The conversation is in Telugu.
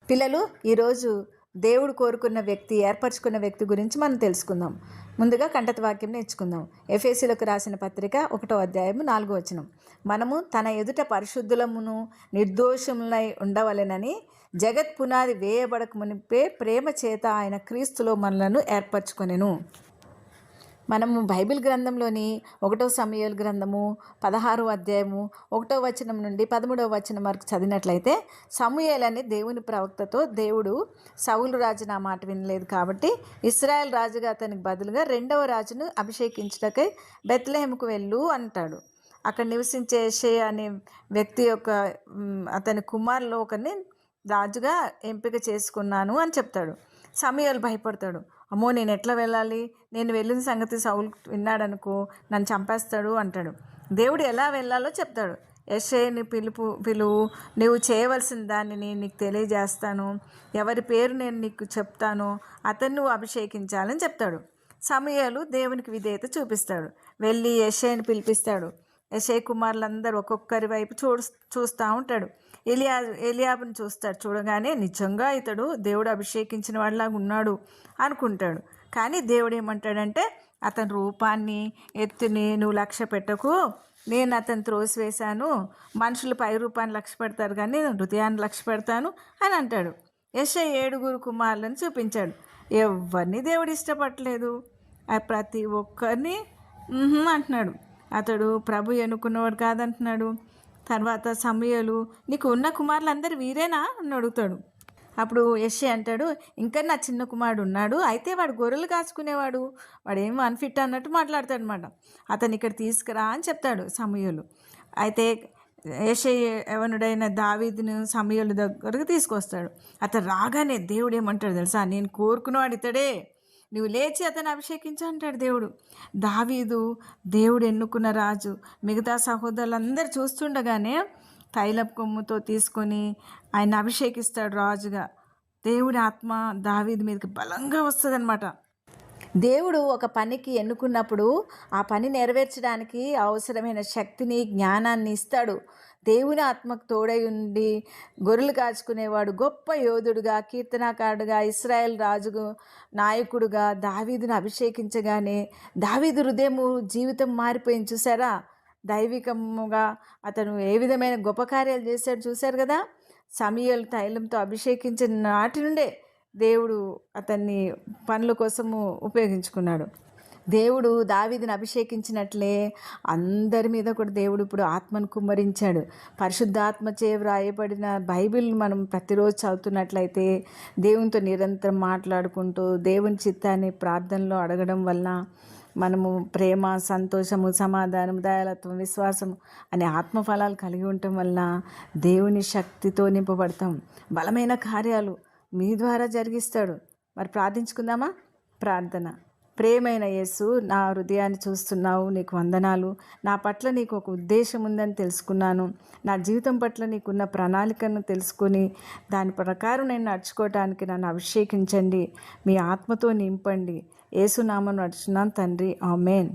పిల్లలు, ఈరోజు దేవుడు కోరుకున్న వ్యక్తి, ఏర్పరచుకున్న వ్యక్తి గురించి మనం తెలుసుకుందాం. ముందుగా కంటత వాక్యం నేర్చుకుందాం. ఎఫెసీయులకు రాసిన పత్రిక 1వ అధ్యాయము 4వ వచనం. మనము తన ఎదుట పరిశుద్ధులమును నిర్దోషములై ఉండవలెనని జగత్ పునాది వేయబడక మునిపే ప్రేమ చేత ఆయన క్రీస్తులో మనలను ఏర్పరచుకొనెను. మనము బైబిల్ గ్రంథంలోని 1వ సమూయేలు గ్రంథము 16వ అధ్యాయము 1వ వచనం నుండి 13వ వచనం వరకు చదివినట్లయితే, సమూయేలు అనే దేవుని ప్రవక్తతో దేవుడు సౌలు రాజు నా మాట వినలేదు కాబట్టి ఇశ్రాయేల్ రాజుగా అతనికి బదులుగా 2వ రాజును అభిషేకించుటకై బెత్లెహేముకు వెళ్ళు అంటాడు. అక్కడ నివసించే యెషయా అనే వ్యక్తి యొక్క అతని కుమారులో ఒకరిని రాజుగా ఎంపిక చేసుకున్నాను అని చెప్తాడు. సమూయేలు భయపడతాడు. అమ్మో, నేను ఎట్లా వెళ్ళాలి? నేను వెళ్ళిన సంగతి సౌలు విన్నాడనుకో, నన్ను చంపేస్తాడు అంటాడు. దేవుడు ఎలా వెళ్ళాలో చెప్తాడు. యెషయాని పిలువు, నువ్వు చేయవలసిన దానిని నీకు తెలియజేస్తాను, ఎవరి పేరు నేను నీకు చెప్తాను, అతన్ని నువ్వు అభిషేకించాలని చెప్తాడు. సమూయేలు దేవునికి విధేయత చూపిస్తాడు. వెళ్ళి యెషయాని పిలిపిస్తాడు. యెషయా కుమారులందరూ ఒక్కొక్కరి వైపు చూస్తూ ఉంటాడు. ఎలియాబుని చూస్తాడు. చూడగానే నిజంగా ఇతడు దేవుడు అభిషేకించిన వాడిలాగా ఉన్నాడు అనుకుంటాడు. కానీ దేవుడు ఏమంటాడంటే, అతని రూపాన్ని, ఎత్తుని నువ్వు లక్ష్య పెట్టకు, నేను అతను త్రోసివేశాను. మనుషులు పై రూపాన్ని లక్ష్య పెడతారు కానీ నేను హృదయాన్ని లక్ష్య పెడతాను అని అంటాడు. యెషయా 7 కుమారులను చూపించాడు. ఎవరిని దేవుడు ఇష్టపడలేదు. ప్రతి ఒక్కరిని అంటున్నాడు. అతడు ప్రభు ఎన్నుకున్నవాడు కాదంటున్నాడు. తర్వాత సమూయేలు, నీకు ఉన్న కుమారులందరూ వీరేనా అని అడుగుతాడు. అప్పుడు యెషయా అంటాడు, ఇంకా నా చిన్న కుమారుడు ఉన్నాడు, అయితే వాడు గొర్రెలు కాచుకునేవాడు, వాడేమో అన్ఫిట్ అన్నట్టు మాట్లాడతాడు అనమాట. అతను ఇక్కడ తీసుకురా అని చెప్తాడు సమూయేలు. అయితే యెషయా యవనుడైన దావీదును సమూయేలు దగ్గరకు తీసుకొస్తాడు. అతను రాగానే దేవుడు ఏమంటాడు తెలుసా? నేను కోరుకున్నవాడు ఇతడే, నువ్వు లేచి అతను అభిషేకించు అంటాడు దేవుడు. దావీదు దేవుడు ఎన్నుకున్న రాజు. మిగతా సహోదరులందరూ చూస్తుండగానే తైలపు కొమ్ముతో తీసుకొని ఆయన అభిషేకిస్తాడు రాజుగా. దేవుడి ఆత్మ దావీదు మీదకి బలంగా వస్తుందన్నమాట. దేవుడు ఒక పనికి ఎన్నుకున్నప్పుడు ఆ పని నెరవేర్చడానికి అవసరమైన శక్తిని, జ్ఞానాన్ని ఇస్తాడు. దేవుని ఆత్మకు తోడై ఉండి గొర్రెలు కాచుకునేవాడు, గొప్ప యోధుడుగా, కీర్తనాకారుడుగా, ఇశ్రాయేల్ రాజుగా, నాయకుడుగా దావీదును అభిషేకించగానే దావీదు హృదయము, జీవితం మారిపోయింది. చూసారా? దైవికముగా అతను ఏ విధమైన గొప్ప కార్యాలు చేశాడు చూశారు కదా. సమూయేలు తైలంతో అభిషేకించిన నాటి నుండే దేవుడు అతన్ని పనుల కోసము ఉపయోగించుకున్నాడు. దేవుడు దావీదుని అభిషేకించినట్లే అందరి మీద కూడా దేవుడు ఇప్పుడు ఆత్మను కుమ్మరించాడు. పరిశుద్ధాత్మచే వ్రాయబడిన బైబిల్ మనం ప్రతిరోజు చదువుతున్నట్లయితే, దేవునితో నిరంతరం మాట్లాడుకుంటూ దేవుని చిత్తాన్ని ప్రార్థనలో అడగడం వల్ల మనము ప్రేమ, సంతోషము, సమాధానం, దయాలత్వం, విశ్వాసం అనే ఆత్మఫలాలు కలిగి ఉండటం వల్ల దేవుని శక్తితో నింపబడతాం. బలమైన కార్యాలు మీ ద్వారా జరిగిస్తాడు. మరి ప్రార్థించుకుందామా? ప్రార్థన. ప్రేమైన యేసు, నా హృదయాన్ని చూస్తున్నావు, నీకు వందనాలు. నా పట్ల నీకు ఒక ఉద్దేశం ఉందని తెలుసుకున్నాను. నా జీవితం పట్ల నీకున్న ప్రణాళికను తెలుసుకొని దాని ప్రకారం నేను నడుచుకోవటానికి నన్ను అభిషేకించండి. మీ ఆత్మతో నింపండి. యేసు నామమున నడుచున్నాను తండ్రి, ఆమేన్.